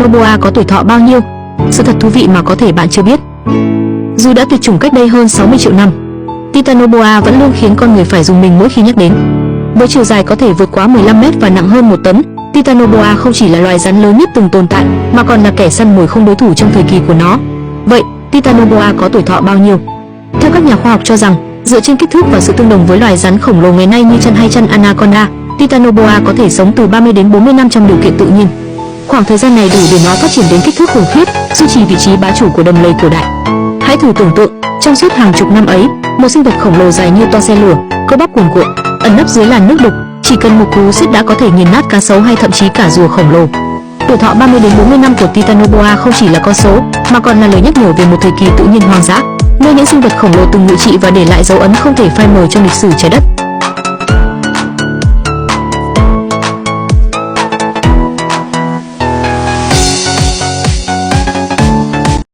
Titanoboa có tuổi thọ bao nhiêu? Sự thật thú vị mà có thể bạn chưa biết. Dù đã tuyệt chủng cách đây hơn 60 triệu năm, Titanoboa vẫn luôn khiến con người phải dùng mình mỗi khi nhắc đến. Với chiều dài có thể vượt quá 15 mét và nặng hơn 1 tấn, Titanoboa không chỉ là loài rắn lớn nhất từng tồn tại, mà còn là kẻ săn mồi không đối thủ trong thời kỳ của nó. Vậy, Titanoboa có tuổi thọ bao nhiêu? Theo các nhà khoa học cho rằng, dựa trên kích thước và sự tương đồng với loài rắn khổng lồ ngày nay như chân hay chân anaconda, Titanoboa có thể sống từ 30 đến 40 năm trong điều kiện tự nhiên. Khoảng thời gian này đủ để nó phát triển đến kích thước khủng khiếp, duy trì vị trí bá chủ của đầm lầy cổ đại. Hãy thử tưởng tượng, trong suốt hàng chục năm ấy, một sinh vật khổng lồ dài như toa xe lửa, cơ bắp cuồn cuộn, ẩn nấp dưới làn nước đục, chỉ cần một cú sít đã có thể nghiền nát cá sấu hay thậm chí cả rùa khổng lồ. Tuổi thọ 30 đến 40 năm của Titanoboa không chỉ là con số, mà còn là lời nhắc nhở về một thời kỳ tự nhiên hoang dã, nơi những sinh vật khổng lồ từng ngự trị và để lại dấu ấn không thể phai mờ trong lịch sử trái đất.